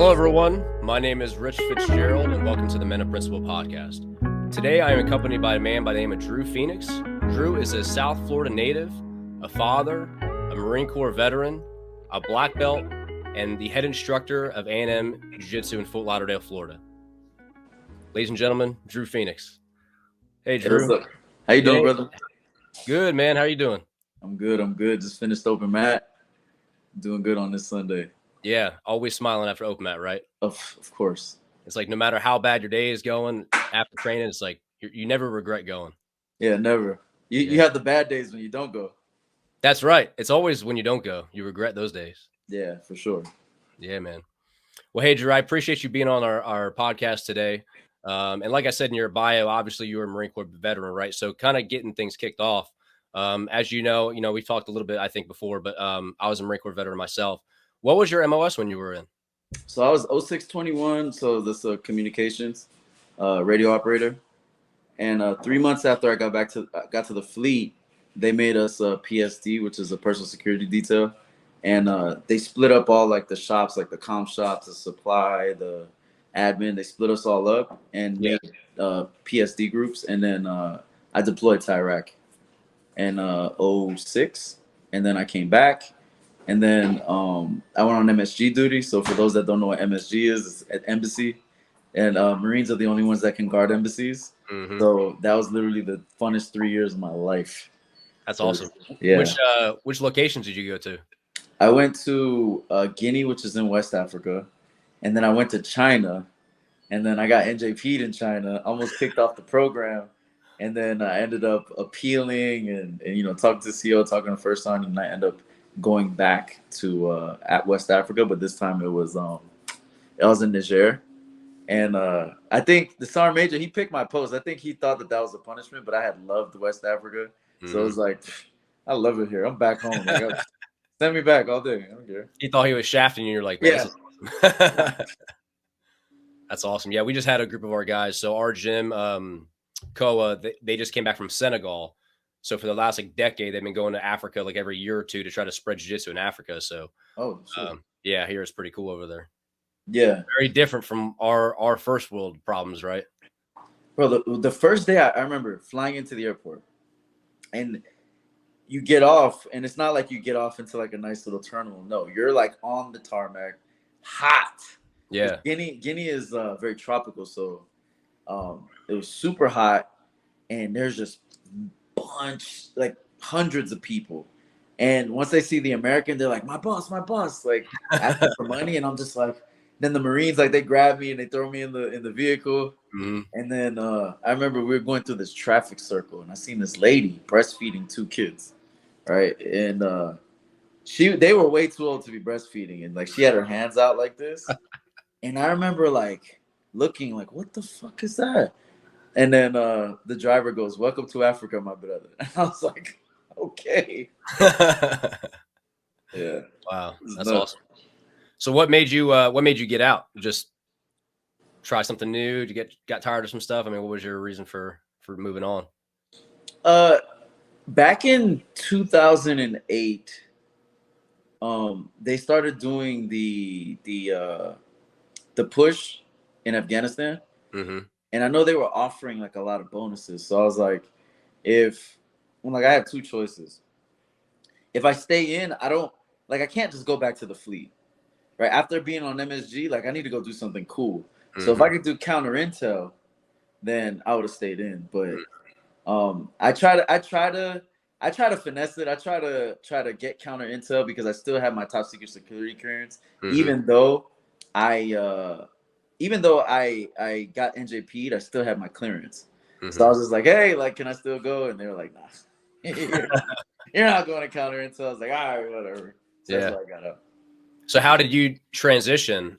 Hello, everyone. My name is Rich Fitzgerald, and welcome to the Men of Principle podcast. Today, I am accompanied by a man by the name of Dru Phoenix. Dru is a South Florida native, a father, a Marine Corps veteran, a black belt, and the head instructor of A&M Jiu-jitsu in Fort Lauderdale, Florida. Ladies and gentlemen, Dru Phoenix. Hey, Dru. Hey, what's up? How you doing, brother? Good, man. How are you doing? I'm good. Just finished open mat. Doing good on this Sunday. Yeah, always smiling after open mat, right? Of course. It's like no matter how bad your day is going after training, it's like you never regret going. Yeah, never. You have the bad days when you don't go. That's right. It's always when you don't go. You regret those days. Yeah, for sure. Yeah, man. Well, hey, Dru, I appreciate you being on our podcast today. And like I said in your bio, obviously you were a Marine Corps veteran, right? So kind of getting things kicked off. As you know, we've talked a little bit, I think, before, but I was a Marine Corps veteran myself. What was your MOS when you were in? So I was 0621, so this communications radio operator. And 3 months after I got to the fleet, they made us a PSD, which is a personal security detail. And they split up all like the shops, like the comm shops, the supply, the admin. They split us all up and made PSD groups. And then I deployed to Iraq in 06. And then I came back. And then I went on MSG duty. So for those that don't know what MSG is, it's at embassy. And Marines are the only ones that can guard embassies. Mm-hmm. So that was literally the funnest 3 years of my life. That's awesome. Yeah. Which locations did you go to? I went to Guinea, which is in West Africa. And then I went to China. And then I got NJP'd in China, almost kicked off the program. And then I ended up appealing and talking to the CEO, talking the first time. And I ended up going back to at West Africa. But this time it was in Niger. And I think the Sergeant Major, he picked my post. I think he thought that was a punishment, but I had loved West Africa. Mm-hmm. So it was like, I love it here. I'm back home. Like, send me back all day. I don't care. He thought he was shafting you. You're like, man, this is awesome. That's awesome. Yeah, we just had a group of our guys. So our gym, Koa, they just came back from Senegal. So for the last decade, they've been going to Africa like every year or two to try to spread jiu-jitsu in Africa. So, yeah, here it's pretty cool over there. Yeah, very different from our first world problems, right? Bro, the first day I remember flying into the airport, and you get off, and it's not like you get off into like a nice little terminal. No, you're like on the tarmac, hot. Yeah, Guinea is very tropical, so it was super hot, and there's just like hundreds of people. And once they see the American, they're like, my boss, like asking for money, and I'm just like. Then the Marines, like, they grab me and they throw me in the vehicle. Mm-hmm. And then I remember we were going through this traffic circle, and I seen this lady breastfeeding 2 kids, right? And they were way too old to be breastfeeding, and like she had her hands out like this. And I remember like looking like, what the fuck is that? And then the driver goes, "Welcome to Africa, my brother." And I was like, okay. Yeah. Wow, that's awesome. So what made you get out? Just try something new? Did you got tired of some stuff? I mean, what was your reason for moving on? Back in 2008, they started doing the push in Afghanistan. Mm-hmm. And I know they were offering like a lot of bonuses. So I was like, I have 2 choices. If I stay in, I can't just go back to the fleet. Right after being on MSG, like I need to go do something cool. Mm-hmm. So if I could do counter intel, then I would have stayed in. But I try to finesse it. I try to get counter intel because I still have my top secret security clearance, mm-hmm. even though I got NJP'd, I still have my clearance. Mm-hmm. So I was just like, hey, like, can I still go? And they were like, nah, you're not going to counter intel. I was like, all right, whatever. So that's why I got up. So how did you transition?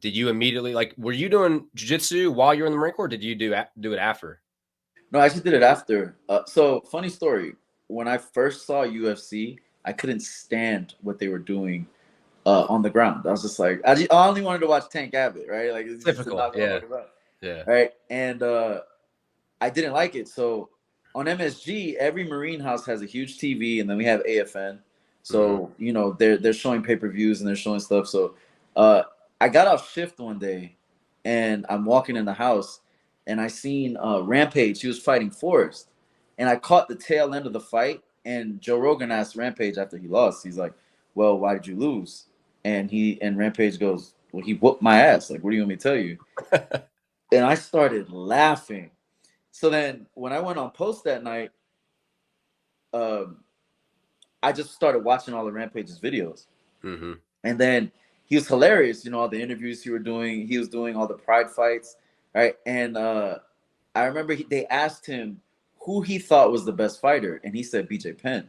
Did you immediately were you doing jiu-jitsu while you were in the Marine Corps? Or did you do it after? No, I actually did it after. So funny story. When I first saw UFC, I couldn't stand what they were doing on the ground. I was just like, I only wanted to watch Tank Abbott, right? Like it's typical, yeah. Right, and I didn't like it. So on MSG, every Marine house has a huge TV, and then we have AFN. So, they're showing pay-per-views and they're showing stuff. So I got off shift one day, and I'm walking in the house, and I seen Rampage. He was fighting Forrest, and I caught the tail end of the fight. And Joe Rogan asked Rampage after he lost. He's like, "Well, why did you lose?" And Rampage goes, "Well, he whooped my ass. Like, what do you want me to tell you?" And I started laughing. So then when I went on post that night, um, I just started watching all the Rampage's videos. Mm-hmm. And then he was hilarious, all the interviews he was doing all the pride fights, right? And I remember they asked him who he thought was the best fighter, and he said BJ Penn.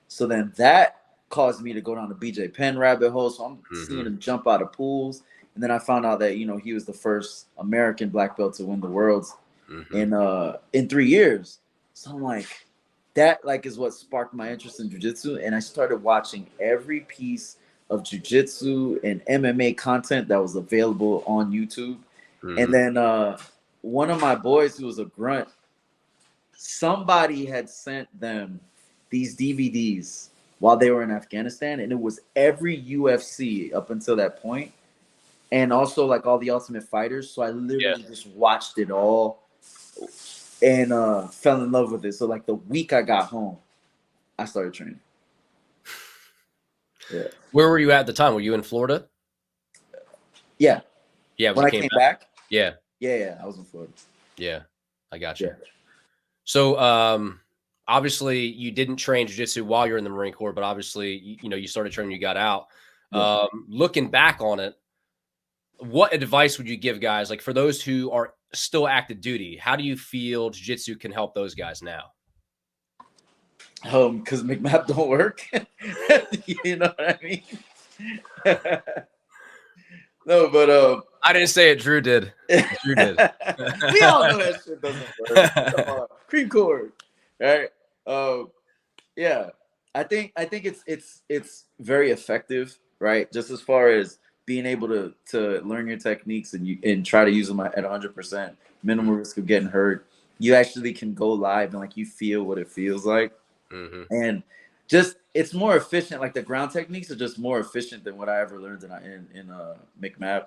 So then that caused me to go down the BJ Penn rabbit hole. So I'm seeing him jump out of pools. And then I found out that, he was the first American black belt to win the worlds in 3 years. So I'm like, that is what sparked my interest in jiu-jitsu. And I started watching every piece of jiu-jitsu and MMA content that was available on YouTube. And then one of my boys who was a grunt, somebody had sent them these DVDs while they were in Afghanistan, and it was every UFC up until that point, and also like all the Ultimate Fighters. So I literally just watched it all and fell in love with it. So like the week I got home, I started training. Yeah. Where were you at the time? Were you in Florida? Yeah. Yeah. When I came back? Yeah. Yeah. I was in Florida. Yeah. I got you. Yeah. So, obviously you didn't train jiu-jitsu while you're in the Marine Corps, but obviously, you started training, you got out. Yeah. Looking back on it, what advice would you give guys, like for those who are still active duty? How do you feel jiu-jitsu can help those guys now? Because McMap don't work. You know what I mean? No, but I didn't say it. Drew did. Drew did. We all know that shit doesn't work. Cream cord, right? Yeah. I think it's very effective, right? Just as far as being able to learn your techniques and try to use them at 100%, minimal risk of getting hurt. You actually can go live and you feel what it feels like. And just it's more efficient. Like the ground techniques are just more efficient than what I ever learned in McMap.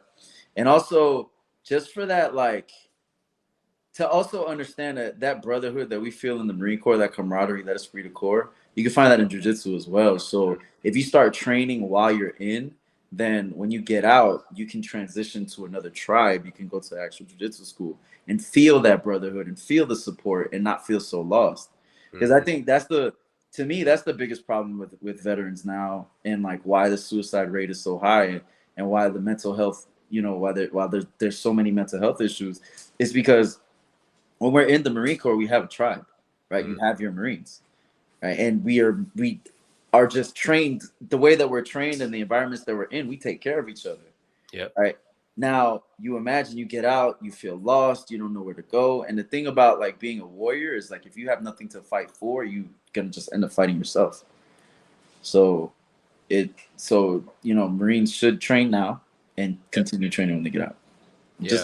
And also just for that, to also understand that brotherhood that we feel in the Marine Corps, that camaraderie, that esprit de corps, you can find that in jiu-jitsu as well. So if you start training while you're in, then when you get out, you can transition to another tribe. You can go to actual jiu-jitsu school and feel that brotherhood and feel the support and not feel so lost. Because I think to me, that's the biggest problem with veterans now, and why the suicide rate is so high and why the mental health, why there's so many mental health issues, is because when we're in the Marine Corps, we have a tribe, right? You have your Marines, right? And we are just trained the way that we're trained in the environments that we're in. We take care of each other. Yep. Right. Now, you imagine you get out, you feel lost, you don't know where to go. And the thing about being a warrior is if you have nothing to fight for, you're gonna just end up fighting yourself. So Marines should train now and continue training when they get out. Yeah.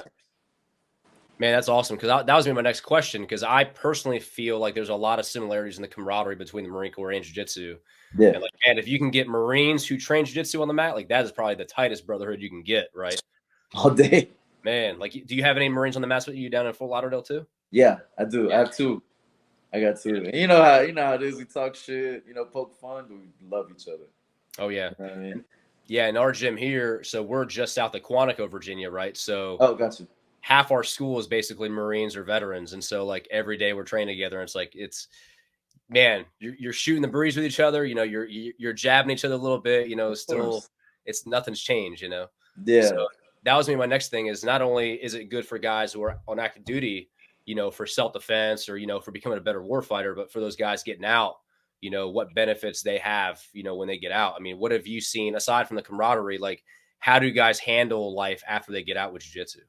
Man, that's awesome. Because that was gonna be my next question. Because I personally feel like there's a lot of similarities in the camaraderie between the Marine Corps and jiu-jitsu. Yeah. And if you can get Marines who train jiu-jitsu on the mat, that is probably the tightest brotherhood you can get, right? All day. Man, do you have any Marines on the mats with you down in Fort Lauderdale too? Yeah, I do. I have two. I got two. And you know how it is. We talk shit, poke fun, but we love each other. Oh yeah. You know what I mean? Yeah, in our gym here, so we're just south of Quantico, Virginia, right? So got you. Half our school is basically Marines or veterans, and so every day we're training together. And it's man, you're shooting the breeze with each other. You're jabbing each other a little bit. Still, it's nothing's changed. Yeah. So that was my next thing. Is not only is it good for guys who are on active duty, for self-defense or for becoming a better warfighter, but for those guys getting out, what benefits they have, when they get out. I mean, what have you seen aside from the camaraderie? How do guys handle life after they get out with jiu-jitsu?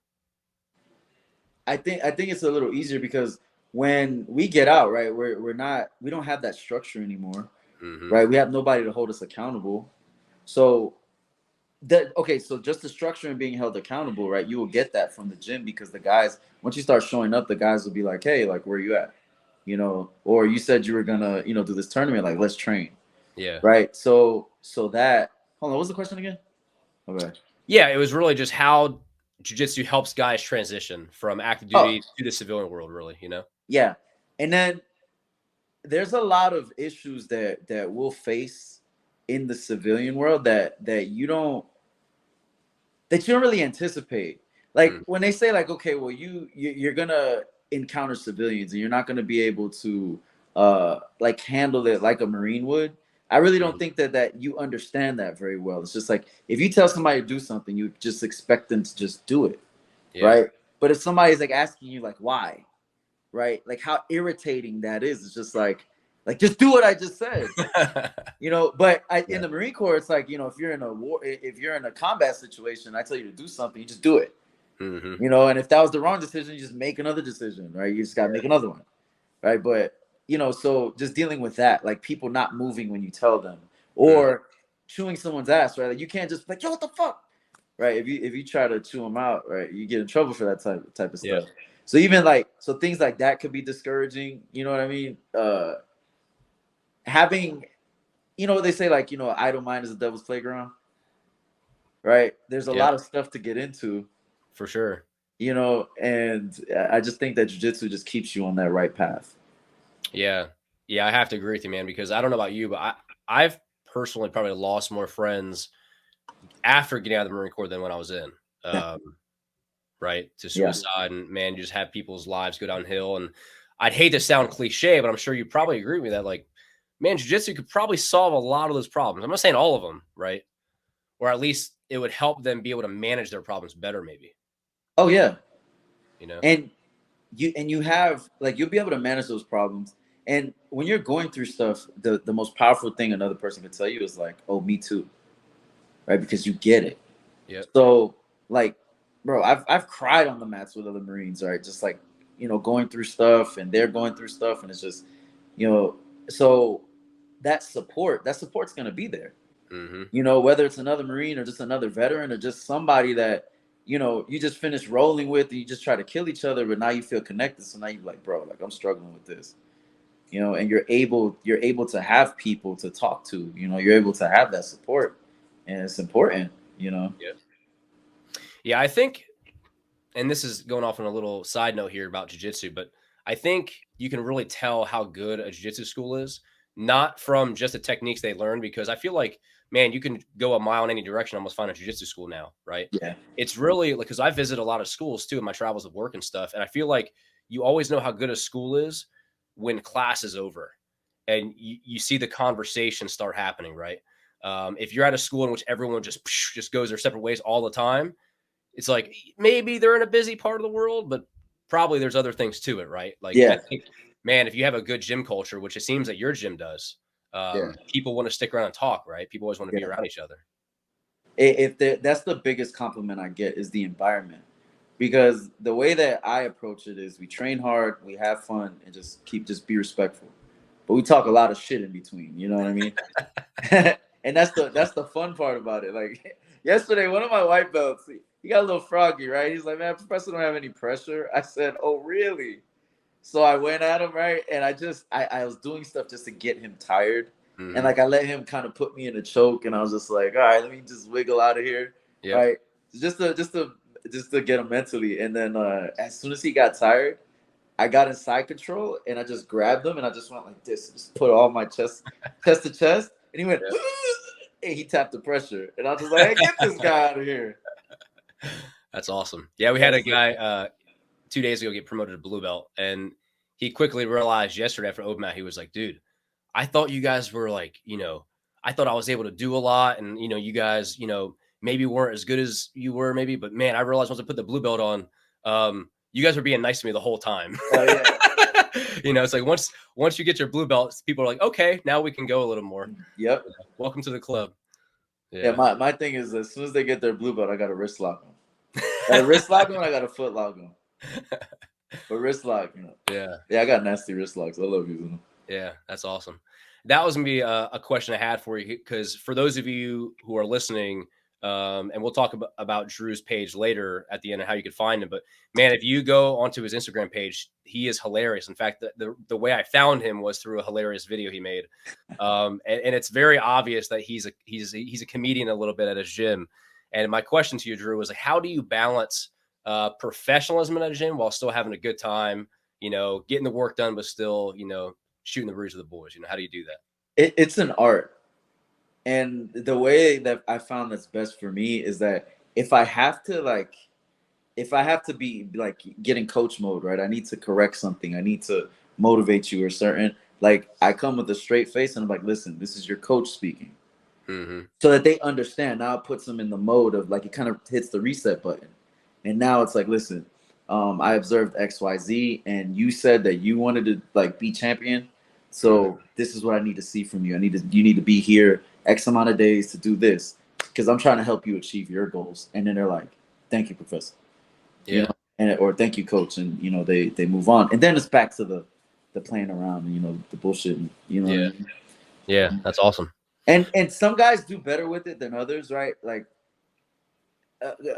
I think it's a little easier because when we get out, right, we don't have that structure anymore, right? We have nobody to hold us accountable. So so just the structure and being held accountable, right? You will get that from the gym because the guys, once you start showing up, the guys will be like, hey, where you at? Or you said you were gonna, do this tournament, let's train. Yeah. Right. So that, hold on, what was the question again? Okay. Yeah, it was really just how jiu-jitsu helps guys transition from active Oh, duty to the civilian world, really, you know? yeah. And then there's a lot of issues that we'll face in the civilian world that you don't really anticipate. Like Mm, when they say like, okay, well, you're gonna encounter civilians and you're not gonna be able to like handle it like a Marine would. I really don't mhm. think that you understand that very well. It's just like if you tell somebody to do something, you just expect them to just do it, Yeah. right? But if somebody's like asking you like why, right? Like how irritating that is. It's just like just do what I just said. But in Yeah. the Marine Corps, it's like, if you're in a war, if you're in a combat situation, I tell you to do something, you just do it. Mhm. And if that was the wrong decision, you just make another decision, right? You just got to make another one, right? But, so just dealing with that, like people not moving when you tell them Mhm. or chewing someone's ass, right? Like you can't just be like, yo, what the fuck? Right. If you try to chew them out, right, you get in trouble for that type of Yeah. stuff. So even so things like that could be discouraging. You know what I mean? Having, what they say, like, idle mind is the devil's playground, right? There's a Yep. lot of stuff to get into, For sure. and I just think that jiu-jitsu just keeps you on that right path. Yeah. Yeah, I have to agree with you, man, because I don't know about you, but I've personally probably lost more friends after getting out of the Marine Corps than when I was in. Um, right? To Yeah. suicide, and man, you just have people's lives go downhill. And I'd hate to sound cliche, but I'm sure you probably agree with me that like, man, jiu-jitsu could probably solve a lot of those problems. I'm not saying all of them, right? Or at least it would help them be able to manage their problems better, maybe, Oh yeah. you know? And you have like you'll be able to manage those problems. And when you're going through stuff, the most powerful thing another person can tell you is like, oh, me too, right? Because you get it. Yep. So, like, bro, I've cried on the mats with other Marines, right? Just like, going through stuff and they're going through stuff, and it's just, you know, so that support's gonna be there. Hmm. Whether it's another Marine or just another veteran or just somebody that, you just finished rolling with and you just try to kill each other, but now you feel connected. So now you're like, bro, like I'm struggling with this. And you're able to have people to talk to, you're able to have that support. And it's important. Yeah. Yeah, I think, and this is going off on a little side note here about jiu-jitsu, but I think you can really tell how good a jiu-jitsu school is, not from just the techniques they learn, because I feel like, man, you can go a mile in any direction, almost find a jiu-jitsu school now, right? Yeah. It's really like, because I visit a lot of schools too in my travels of work and stuff, and I feel like you always know how good a school is when class is over and you see the conversation start happening, right? If you're at a school in which everyone just goes their separate ways all the time, it's like maybe they're in a busy part of the world, but probably there's other things to it, right? Like I Yeah. think, man, if you have a good gym culture, which it seems that your gym does, Yeah. people want to stick around and talk, right? People always want to be Yeah. around each other. That's the biggest compliment I get is the environment, because the way that I approach it is we train hard, we have fun, and just be respectful. But we talk a lot of shit in between. You know what I mean? And that's the fun part about it. Like yesterday, one of my white belts, he got a little froggy, right? He's like, "Man, Professor don't have any pressure." I said, "Oh, really?" So I went at him, right, and I was doing stuff just to get him tired, and Hmm. like I let him kind of put me in a choke, and I was just like, "All right, let me just wiggle out of here," Yep. right? Just to get him mentally, and then as soon as he got tired, I got in side control and I just grabbed him and I just went like this, just put all my chest to chest, and he went, Yep. and he tapped the pressure, and I was just like, "Hey, get this guy out of here!" That's awesome. Yeah, we had a That's it. guy 2 days ago get promoted to blue belt, and he quickly realized yesterday after open mat, he was like, "Dude, I thought you guys were like, I thought I was able to do a lot, and you guys, maybe weren't as good as you were, maybe, but man, I realized once I put the blue belt on, you guys were being nice to me the whole time." Oh yeah, It's like once you get your blue belt, people are like, okay, now we can go a little more. yep. Welcome to the club. Yeah, Yeah. my thing is as soon as they get their blue belt, I got to wrist lock them. Got a wrist lock them, I got a foot lock them. But wrist lock. Yeah. Yeah, I got nasty wrist locks. I love using them. Yeah, that's awesome. That was gonna be a question I had for you, because for those of you who are listening, and we'll talk about Dru's page later at the end and how you can find him. But man, if you go onto his Instagram page, he is hilarious. In fact, the way I found him was through a hilarious video he made, and it's very obvious that he's a comedian a little bit at his gym. And my question to you, Dru, was like, how do you balance professionalism in a gym while still having a good time, getting the work done, but still, shooting the breeze with the boys? How do you do that? It's an art. And the way that I found that's best for me is that if I have to be like get in coach mode, right? I need to correct something. I need to motivate you or certain, like I come with a straight face and I'm like, listen, this is your coach speaking. Mm-hmm. So that they understand. Now it puts them in the mode of like, it kind of hits the reset button. And now it's like, listen, I observed XYZ and you said that you wanted to like be champion. So this is what I need to see from you. You need to be here X amount of days to do this because I'm trying to help you achieve your goals. And then they're like, thank you, professor. Yeah. Or thank you, coach. And, they move on. And then it's back to the playing around, the bullshit, Yeah. What I mean? Yeah. That's awesome. And some guys do better with it than others, right? Like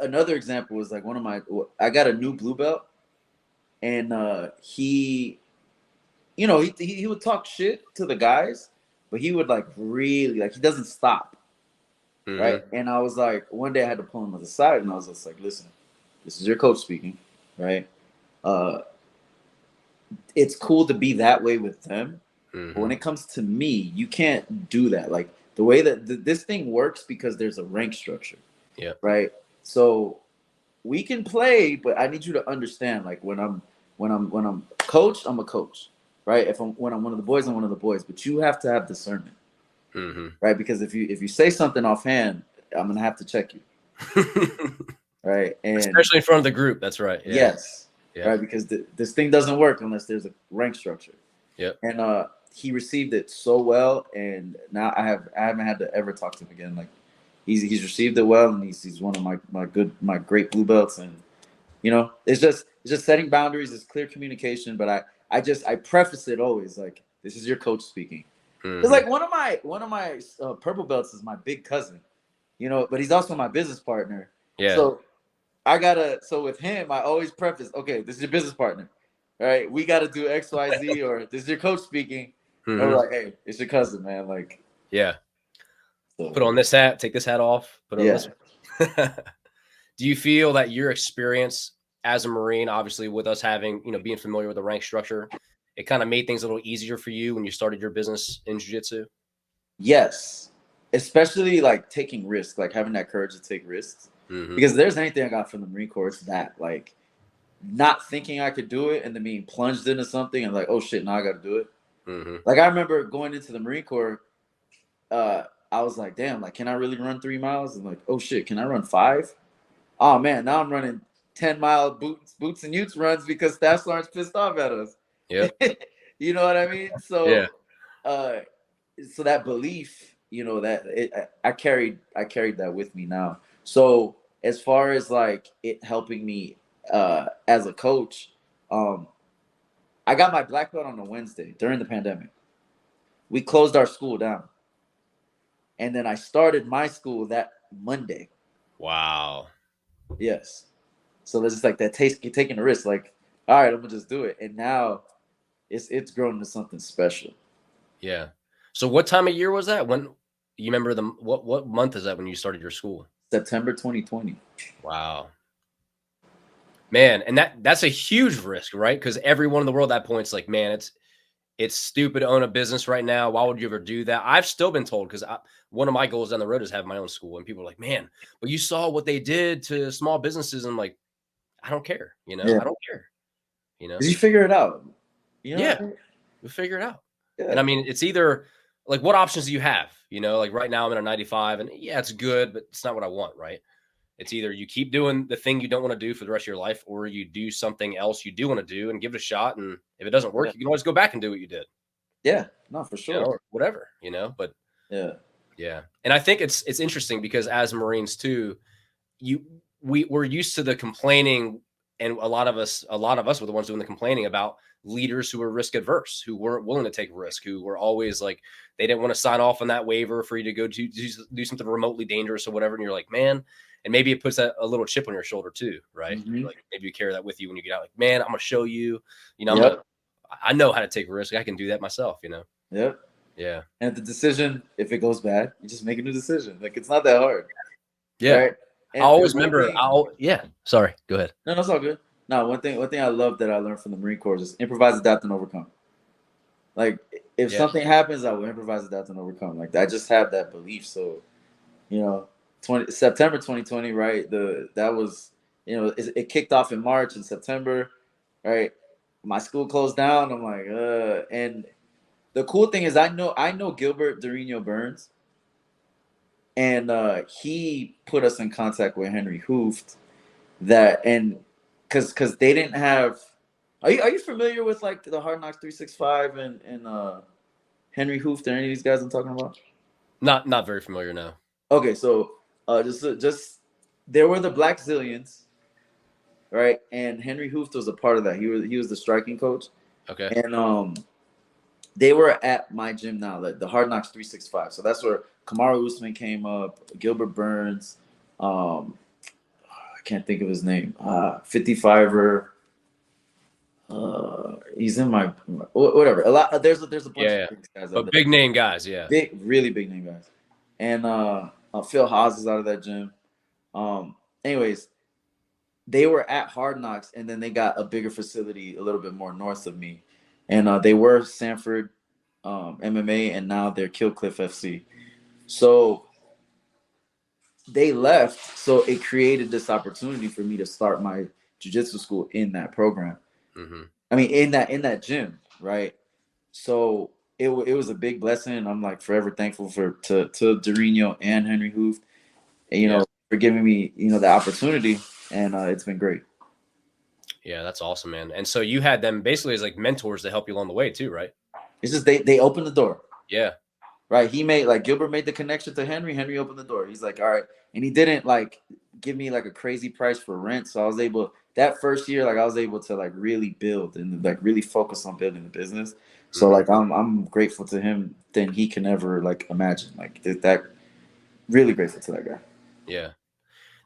another example was like I got a new blue belt and he would talk shit to the guys, but he would like really like he doesn't stop. Mm-hmm. Right. And I was like, one day I had to pull him to the side and I was just like, listen, this is your coach speaking, right? It's cool to be that way with them. Mm-hmm. But when it comes to me, you can't do that. Like the way that this thing works because there's a rank structure. Yeah. Right. So we can play, but I need you to understand, like when I'm coach, I'm a coach, right? When I'm one of the boys, I'm one of the boys. But you have to have discernment, right? Because if you say something offhand, I'm gonna have to check you, right? And especially in front of the group. That's right. Yeah. Yes, yeah. Right. Because this thing doesn't work unless there's a rank structure. Yep. And he received it so well, and now I haven't had to ever talk to him again. Like he's received it well, and he's one of my great blue belts, and it's just setting boundaries, it's clear communication. But I preface it always like, this is your coach speaking. Mm-hmm. It's like one of my purple belts is my big cousin, but he's also my business partner. Yeah. So with him, I always preface, okay, this is your business partner. All right, we got to do X, Y, Z, or this is your coach speaking. Mm-hmm. And we're like, hey, it's your cousin, man. Like, yeah. So. Put on this hat, take this hat off, put on this. Do you feel that your experience as a Marine, obviously with us having, being familiar with the rank structure, it kind of made things a little easier for you when you started your business in jiu-jitsu? Yes. Especially like taking risks, like having that courage to take risks. Mm-hmm. Because there's anything I got from the Marine Corps, it's that, like, not thinking I could do it and then being plunged into something and like, oh shit, now I got to do it. Mm-hmm. Like I remember going into the Marine Corps, I was like, damn, like, can I really run 3 miles? And like, oh shit, can I run 5? Oh man, now I'm running 10-mile boots and utes runs because Staff Sergeant's pissed off at us. Yeah. You know what I mean? So yeah. So that belief, I carried that with me now. So as far as like it helping me as a coach, I got my black belt on a Wednesday during the pandemic. We closed our school down. And then I started my school that Monday. Wow. Yes. So there's just like that taking a risk, like, all right, I'm gonna just do it. And now it's grown into something special. Yeah. So what time of year was that? When you remember what month is that when you started your school? September 2020. Wow. Man, and that's a huge risk, right? Because everyone in the world at that point is like, man, it's stupid to own a business right now. Why would you ever do that? I've still been told, because one of my goals down the road is have my own school. And people are like, man, but you saw what they did to small businesses. And I'm like, I don't care. Yeah. I don't care. Did you figure it out? Yeah, we figure it out. Yeah. And I mean, it's either like, what options do you have? Like right now I'm in a 95 and yeah, it's good, but it's not what I want, right? It's either you keep doing the thing you don't want to do for the rest of your life, or you do something else you do want to do and give it a shot. And if it doesn't work, you can always go back and do what you did. Yeah, no, for sure. Or whatever, but yeah. And I think it's interesting because as Marines too, we're used to the complaining, and a lot of us were the ones doing the complaining about leaders who were risk adverse, who weren't willing to take risk, who were always like, they didn't want to sign off on that waiver for you to go do something remotely dangerous or whatever. And you're like, man, and maybe it puts a little chip on your shoulder too, right? Mm-hmm. Like maybe you carry that with you when you get out, like, man, I'm going to show you, I know how to take risk. I can do that myself, Yep. Yeah. And the decision, if it goes bad, you just make a new decision. Like, it's not that hard. Yeah. Right? I always remember. Yeah. Sorry. Go ahead. No, that's all good. No, one thing I love that I learned from the Marine Corps is improvise, adapt, and overcome. Like if something happens, I will improvise, adapt, and overcome. Like I just have that belief. So, you know, September 2020, right? That was, it kicked off in March and September, right? My school closed down. I'm like, and the cool thing is I know Gilbert Dorino Burns, and he put us in contact with Henry Hooft. That and because they didn't have. Are you familiar with like the Hard Knocks 365 and Henry Hooft or any of these guys I'm talking about? Not very familiar now. Okay, so just there were the Black Zillions, right? And Henry Hooft was a part of that. He was the striking coach. Okay. And they were at my gym now, the Hard Knocks 365. So that's where Kamaru Usman came up, Gilbert Burns, I can't think of his name, 55er. He's in my whatever. A lot. There's a bunch of big guys. But big name guys, yeah. Big, really big name guys. And Phil Haas is out of that gym. Anyways, they were at Hard Knocks, and then they got a bigger facility a little bit more north of me, and they were Sanford MMA, and now they're Killcliff FC. So they left, so it created this opportunity for me to start my jiu-jitsu school in that program. Mm-hmm. I mean, in that gym, right? So it was a big blessing, and I'm like forever thankful to Dorino and Henry Hooft, and, for giving me the opportunity, and it's been great. Yeah, that's awesome, man. And so you had them basically as like mentors to help you along the way too, right? It's just they opened the door. Yeah. Right. Gilbert made the connection to Henry. Henry opened the door. He's like, all right. And he didn't like give me like a crazy price for rent. So I was able that first year, I was able to like really build and like really focus on building the business. So like I'm grateful to him than he can ever like imagine. Like that really grateful to that guy. Yeah.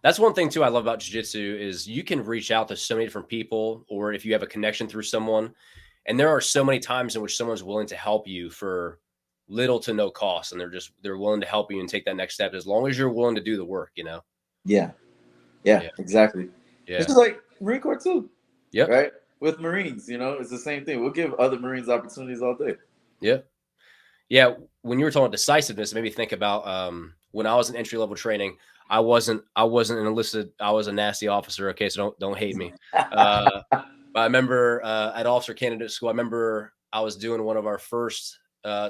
That's one thing too I love about jiu-jitsu is you can reach out to so many different people, or if you have a connection through someone, and there are so many times in which someone's willing to help you for little to no cost, and they're willing to help you and take that next step as long as you're willing to do the work, Yeah, exactly. Yeah, this is like Marine Corps too. Yep. Right, with Marines, it's the same thing. We'll give other Marines opportunities all day. Yeah. When you were talking about decisiveness, it made me think about when I was in entry level training. I wasn't an enlisted. I was a nasty officer. Okay, so don't hate me. But I remember at officer candidate school, I remember I was doing one of our first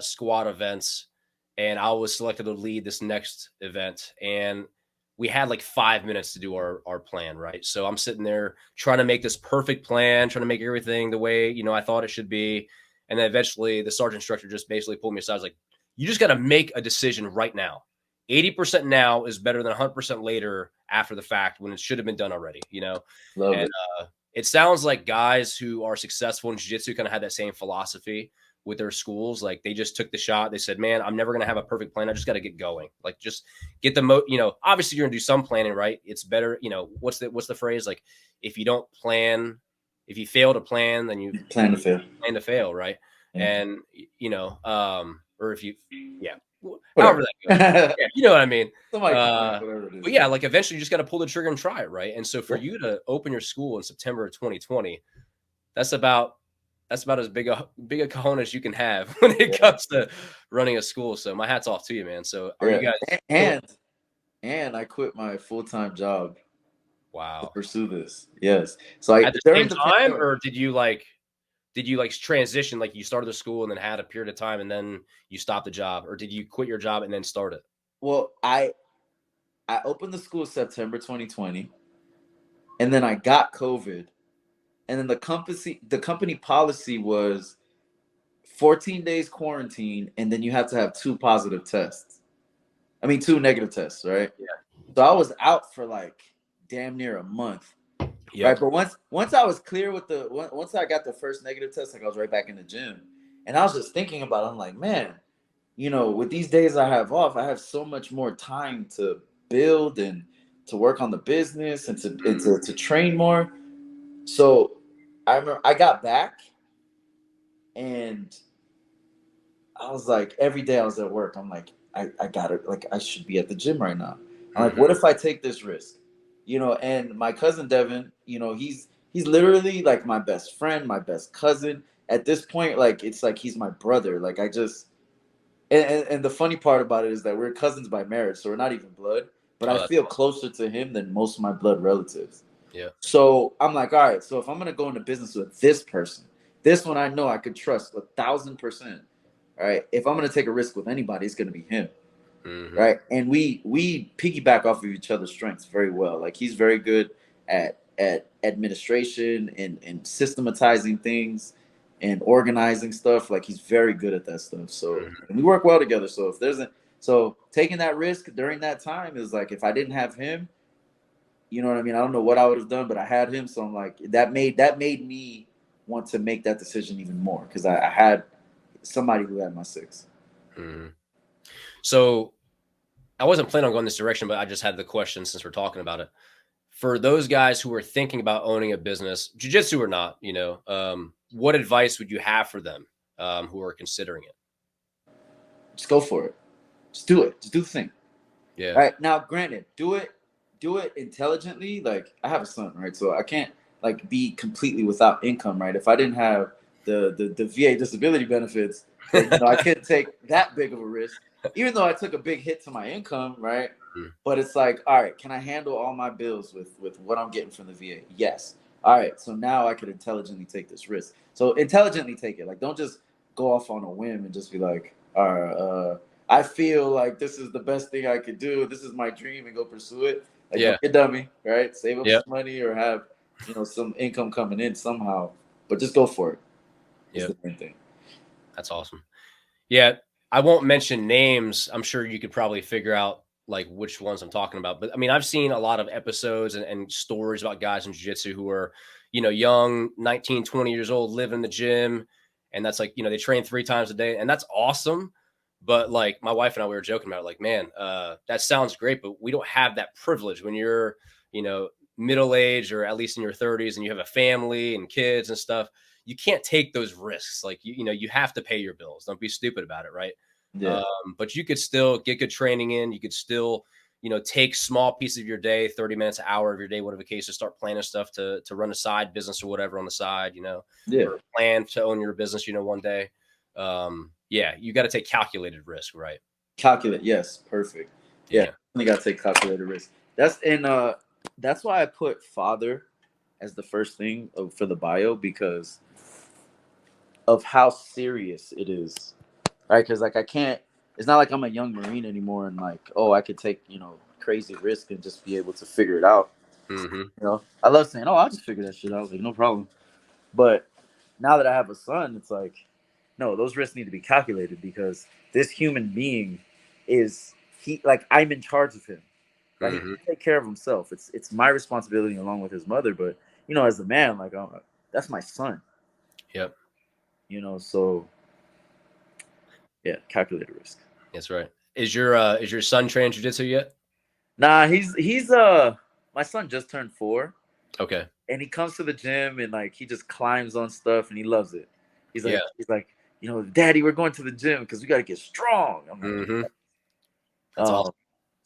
squad events, and I was selected to lead this next event, and we had like 5 minutes to do our plan, right? So I'm sitting there trying to make this perfect plan, trying to make everything the way I thought it should be, and then eventually the sergeant instructor just basically pulled me aside. I was like, you just got to make a decision right now. 80% now is better than 100% later after the fact when it should have been done already, Love it. It sounds like guys who are successful in jiu-jitsu kind of had that same philosophy with their schools. Like they just took the shot. They said, man, I'm never going to have a perfect plan. I just got to get going. Like just get obviously you're going to do some planning, right? It's better. What's the phrase? Like if you don't plan, if you fail to plan, then you plan to fail, right? Yeah. And, or if you, however that goes. Yeah, you know what I mean? But yeah, like eventually you just got to pull the trigger and try it, right? And so for you to open your school in September of 2020, that's about as big a cojones as you can have when it comes to running a school. So my hat's off to you, man. So are you guys and I quit my full-time job. Wow. To pursue this. Yes. So at the same time, or did you transition, like you started the school and then had a period of time and then you stopped the job, or did you quit your job and then start it? Well, I opened the school September 2020, and then I got COVID, and then the company policy was 14 days quarantine, and then you have to have 2 negative tests, right? Yeah. So I was out for like damn near a month. Yep. Right, but once I was clear with once I got the first negative test, like I was right back in the gym, and I was just thinking about it. I'm like, man, with these days I have off, I have so much more time to build and to work on the business and to train more. So I remember I got back, and I was like, every day I was at work, I'm like, I got it. Like I should be at the gym right now. I'm like, what if I take this risk? you know, and my cousin Devin, you know, he's literally like my best friend, my best cousin. At this point, like it's like he's my brother. Like I just and the funny part about it is that we're cousins by marriage, so we're not even blood. But Oh, I that's feel awesome. closer to him than most of my blood relatives. Yeah. So I'm like, all right. So if I'm gonna go into business with this person, this one I know I could trust 1,000%. All right. If I'm gonna take a risk with anybody, it's gonna be him. Mm-hmm. Right. And we piggyback off of each other's strengths very well. Like he's very good at administration and systematizing things and organizing stuff. Like he's very good at that stuff. So Mm-hmm. and we work well together. So if there's a so taking that risk during that time is like if I didn't have him, you know what I mean? I don't know what I would have done, but I had him, so I'm like that made me want to make that decision even more because I had somebody who had my six. Mm-hmm. So I wasn't planning on going this direction, but I just had the question since we're talking about it. For those guys who are thinking about owning a business, jiu-jitsu or not, what advice would you have for them who are considering it? Just go for it. Just do it. Just do the thing. Yeah. All right. Now, granted, do it intelligently. Like I have a son, right? So I can't like be completely without income, right? If I didn't have the VA disability benefits, then you know I couldn't take that big of a risk. Even though I took a big hit to my income, right? But it's like, all right, can I handle all my bills with what I'm getting from the VA? Yes. All right. So now I could intelligently take this risk. So intelligently take it. Like don't just go off on a whim and just be like, all right, I feel like this is the best thing I could do. This is my dream and go pursue it. Like, Yeah. don't be a dummy, right? Save up Yeah. some money or have, you know, some income coming in somehow, but just go for it. Is Yeah. the main thing. That's awesome. Yeah. I won't mention names. I'm sure you could probably figure out like which ones I'm talking about. But I mean, I've seen a lot of episodes and stories about guys in jiu-jitsu who are, young, 19, 20 years old, live in the gym. And that's like, they train 3 times a day. And that's awesome. But like my wife and I, we were joking about it, like, man, that sounds great, but we don't have that privilege when you're, you know, middle age or at least in your 30s and you have a family and kids and stuff. You can't take those risks. Like, you have to pay your bills. Don't be stupid about it. Right. Yeah. But you could still get good training in. You could still, take small pieces of your day, 30 minutes, an hour of your day, whatever the case, to start planning stuff to run a side business or whatever on the side, Yeah. or plan to own your business, one day. Yeah, you got to take calculated risk, right? Calculate. Yes. Perfect. Yeah. Yeah. Only got to take calculated risk. That's why I put father as the first thing for the bio because of how serious it is, right? Because like I can't. It's not like I'm a young Marine anymore, and like I could take crazy risk and just be able to figure it out. Mm-hmm. I love saying, I'll just figure that shit out. Like no problem. But now that I have a son, it's like, no, those risks need to be calculated because this human being is he like I'm in charge of him. Like he Mm-hmm. can take care of himself. It's my responsibility along with his mother. But as a man, like that's my son. Yep. So yeah, calculated risk. That's right. Is your son training jiu-jitsu yet? Nah, he's my son just turned 4, Okay. and he comes to the gym and like he just climbs on stuff and he loves it. Yeah. He's like, Daddy, we're going to the gym because we got to get strong. I'm like, Mm-hmm. That's um, awesome.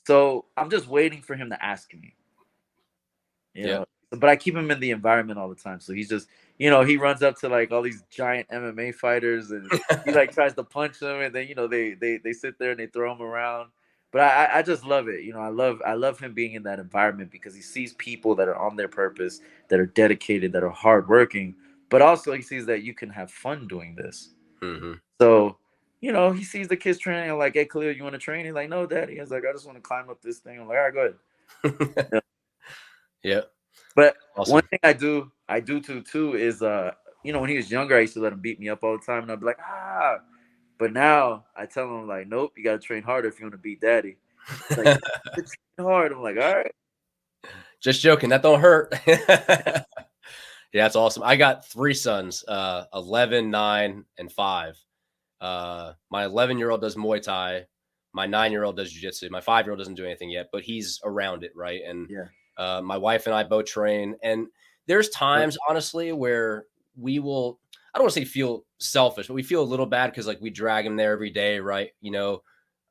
so I'm just waiting for him to ask me. Yeah. But I keep him in the environment all the time. So he's just, he runs up to like all these giant MMA fighters and he like tries to punch them, and then they sit there and they throw him around. But I just love it. I love him being in that environment because he sees people that are on their purpose, that are dedicated, that are hardworking, but also he sees that you can have fun doing this. Mm-hmm. So, he sees the kids training. I'm like, hey, Khalil, you want to train? He's like, no, Daddy. He's like, I just want to climb up this thing. I'm like, all right, go ahead. Yeah. But one Awesome. thing I do too is when he was younger I used to let him beat me up all the time and I'd be like but now I tell him like nope, you gotta train harder if you want to beat daddy. He's like train hard. I'm like all right. Just joking. That don't hurt. Yeah, that's awesome. I got 3 sons, 11, 9, and 5. My 11-year-old does Muay Thai. My 9-year-old does Jiu-Jitsu. My 5-year-old doesn't do anything yet, but he's around it, right? And Yeah. my wife and I both train. And there's times, honestly, where we will, I don't want to say feel selfish, but we feel a little bad because like we drag him there every day, right?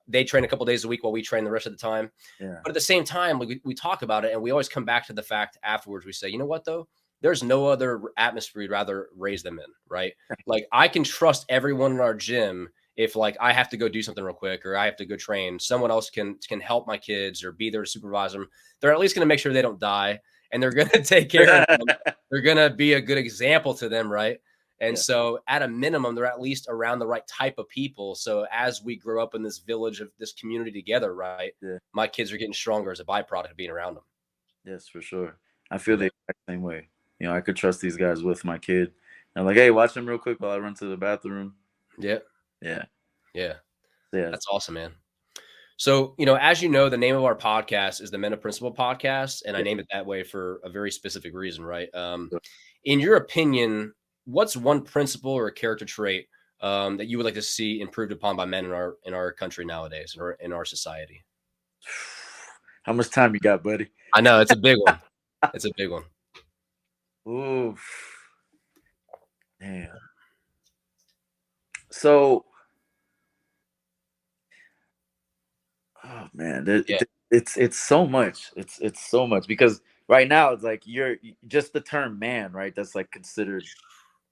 they train a couple days a week while we train the rest of the time. Yeah. But at the same time, we talk about it, and we always come back to the fact afterwards. We say, you know what, though? There's no other atmosphere we'd rather raise them in, right? Like, I can trust everyone in our gym. If like I have to go do something real quick or I have to go train, someone else can help my kids or be there to supervise them. They're at least going to make sure they don't die, and they're going to take care of them. They're going to be a good example to them, right? And Yeah. so at a minimum, they're at least around the right type of people. So as we grow up in this village of this community together, right, Yeah. my kids are getting stronger as a byproduct of being around them. Yes, for sure. I feel the exact same way. You know, I could trust these guys with my kid. I'm like, hey, watch him real quick while I run to the bathroom. Yeah. Yeah. Yeah. Yeah. That's awesome, man. So, you know, as you know, the name of our podcast is the Men of Principle podcast, and I named it that way for a very specific reason, right? In your opinion, what's one principle or a character trait that you would like to see improved upon by men in our country nowadays, or in our society? How much time you got, buddy? I know it's a big one. It's a big one. Ooh. Damn. So, oh man, it's so much. It's so much because right now it's like you're just the term man, right? That's like considered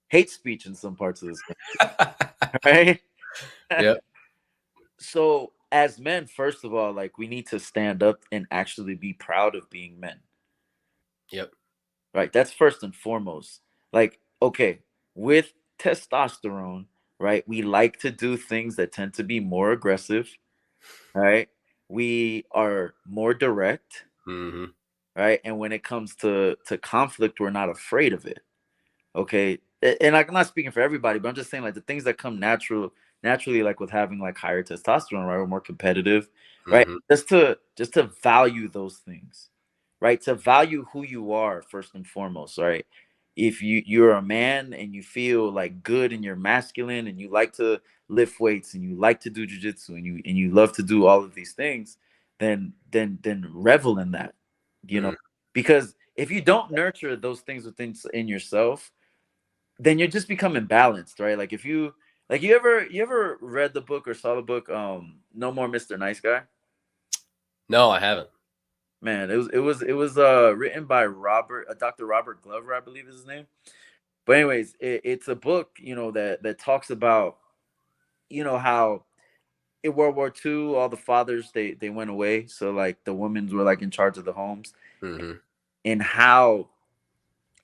hate speech in some parts of this country, right? Yep. So, as men, first of all, like we need to stand up and actually be proud of being men. Yep. Right? That's first and foremost. Like, okay, with testosterone, right? We like to do things that tend to be more aggressive, right? We are more direct, Mm-hmm. right? And when it comes to conflict, we're not afraid of it. Okay. And I'm not speaking for everybody, but I'm just saying like the things that come naturally, like with having like higher testosterone, right? We're more competitive, right? Mm-hmm. Just to value those things, right? To value who you are first and foremost, right? If you're a man and you feel like good and you're masculine and you like to lift weights and you like to do jujitsu and you love to do all of these things, then revel in that, you know, because if you don't nurture those things within in yourself, then you just become imbalanced, right? Like if you like you ever read the book or saw the book No More Mr. Nice Guy? No, I haven't. Man, it was written by Dr. Robert Glover, I believe is his name. But anyways, it's a book, you know, that talks about, you know, how in World War II all the fathers they went away, so like the women were like in charge of the homes, Mm-hmm. and how,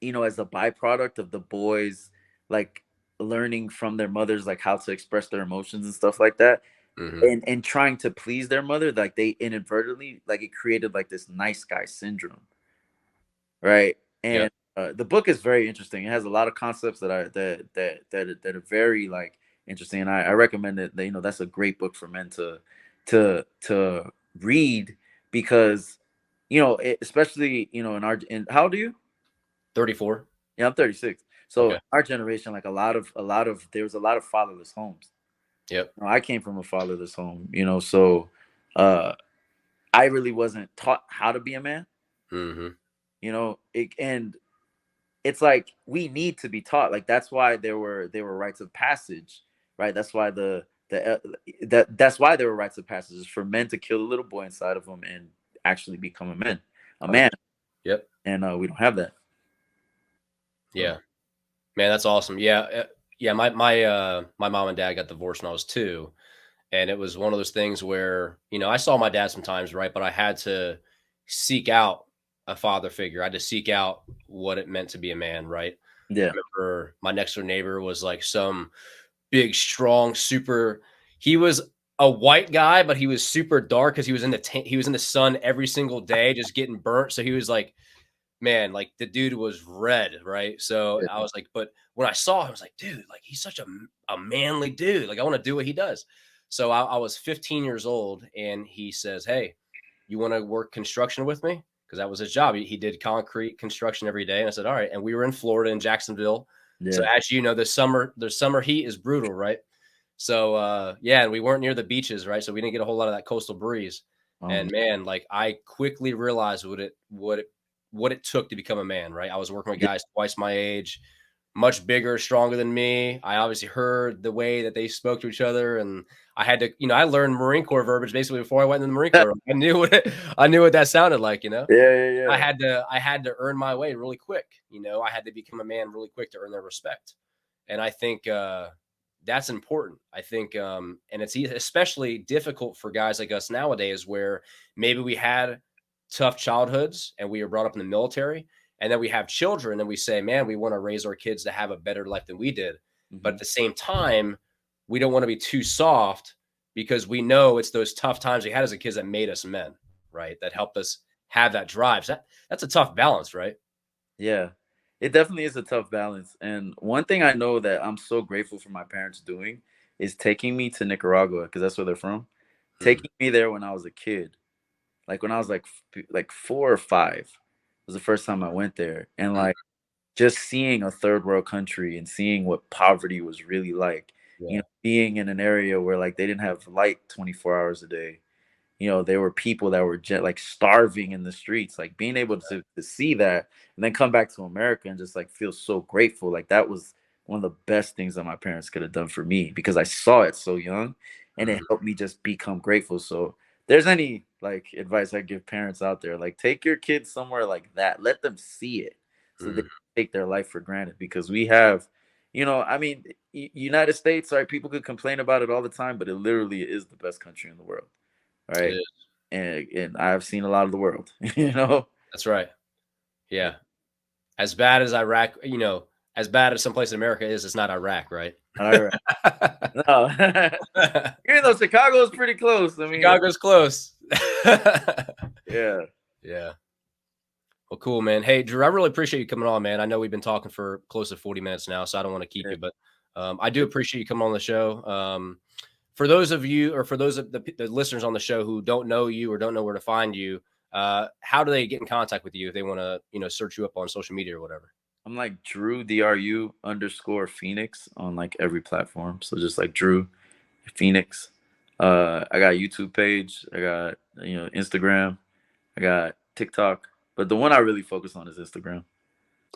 you know, as a byproduct of the boys like learning from their mothers like how to express their emotions and stuff like that, Mm-hmm. and trying to please their mother, like they inadvertently like it created like this nice guy syndrome, right? Yep. And the book is very interesting. It has a lot of concepts that are very like interesting, and I recommend it. That, you know, that's a great book for men to read because, you know, especially, you know, in how old are you? 34. Yeah, I'm 36. So Okay. our generation, like there was a lot of fatherless homes. Yep. You know, I came from a fatherless home, you know, so uh I really wasn't taught how to be a man, Mm-hmm. you know, and it's like we need to be taught. Like that's why there were rites of passage, right? That's why that's why there were rites of passage for men to kill the little boy inside of them and actually become a man. Yep. And we don't have that. Yeah. Man, that's awesome. Yeah. Yeah. My mom and dad got divorced when I was 2. And it was one of those things where, you know, I saw my dad sometimes, right? But I had to seek out a father figure. I had to seek out what it meant to be a man, right? I Yeah. remember my next door neighbor was like some big, strong, super. He was a white guy, but he was super dark because he was in he was in the sun every single day, just getting burnt. So he was like, man, like the dude was red, right? So Yeah. I was like, but when I saw him, I was like, dude, like he's such a manly dude. Like I want to do what he does. So I was 15 years old, and he says, "Hey, you want to work construction with me?" Because that was his job. He did concrete construction every day, and I said, "All right." And we were in Florida, in Jacksonville. So Yeah. as you know, the summer heat is brutal, right? So yeah, and we weren't near the beaches, right? So we didn't get a whole lot of that coastal breeze. And man, like I quickly realized what it took to become a man, right? I was working with Yeah. guys twice my age, much bigger, stronger than me. I obviously heard the way that they spoke to each other, and I had to, I learned Marine Corps verbiage basically before I went in the Marine Corps. I knew what that sounded like, Yeah, yeah. I had to earn my way really quick. I had to become a man really quick to earn their respect. And I think that's important. I think, and it's especially difficult for guys like us nowadays, where maybe we had tough childhoods and we were brought up in the military, and then we have children and we say, man, we want to raise our kids to have a better life than we did. But at the same time, we don't want to be too soft, because we know it's those tough times we had as a kids that made us men, right? That helped us have that drive. So that's a tough balance, right? Yeah, it definitely is a tough balance. And one thing I know that I'm so grateful for my parents doing is taking me to Nicaragua, because that's where they're from. Taking me there when I was a kid, like when I was like 4 or 5, was the first time I went there, and like just seeing a third world country and seeing what poverty was really like. Being in an area where like they didn't have light 24 hours a day. There were people that were like starving in the streets, like being able to see that and then come back to America and just like feel so grateful. Like that was one of the best things that my parents could have done for me, because I saw it so young and it helped me just become grateful. So if there's any like advice I give parents out there, like take your kids somewhere like that, let them see it so they take their life for granted, because we have, I mean, United States, right? People could complain about it all the time, but it literally is the best country in the world. Right. And I've seen a lot of the world, That's right. Yeah. As bad as Iraq, as bad as some place in America is, it's not Iraq, right? All right. No. Even though Chicago is pretty close. I mean, Chicago's close. Yeah. Yeah. Well, cool, man. Hey, Dru, I really appreciate you coming on, man. I know we've been talking for close to 40 minutes now, so I don't want to keep you, but I do appreciate you coming on the show. For those of you, or for those of the listeners on the show who don't know you or don't know where to find you, how do they get in contact with you if they want to, search you up on social media or whatever? I'm like Dru, DRU_Phoenix on like every platform. So just like Dru Phoenix. I got a YouTube page. I got, Instagram. I got TikTok. But the one I really focus on is Instagram.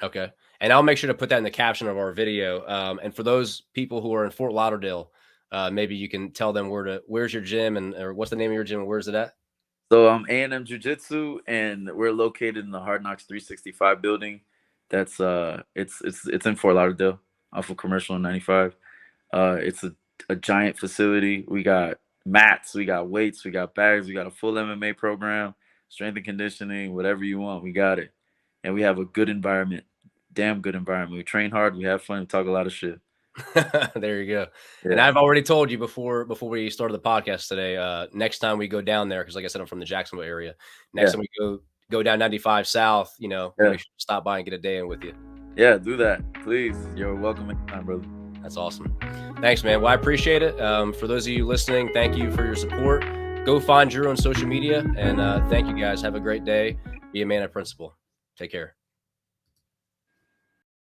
Okay. And I'll make sure to put that in the caption of our video. And for those people who are in Fort Lauderdale, maybe you can tell them where's your gym, or what's the name of your gym and where's it at? So I'm A&M Jiu-jitsu, and we're located in the Hard Knocks 365 building. That's it's in Fort Lauderdale off of Commercial and 95. It's a giant facility. We got mats, we got weights, we got bags, we got a full MMA program, strength and conditioning, whatever you want, we got it. And we have a good environment, damn good environment. We train hard, we have fun, we talk a lot of shit. There you go. Yeah. And I've already told you before we started the podcast today, next time we go down there, because like I said, I'm from the Jacksonville area. Next time we go down 95 South, make sure to stop by and get a day in with you. Yeah, do that, please. You're welcome anytime, brother. That's awesome. Thanks, man. Well, I appreciate it. For those of you listening, thank you for your support. Go find Dru on social media, and thank you guys. Have a great day. Be a man of principle. Take care.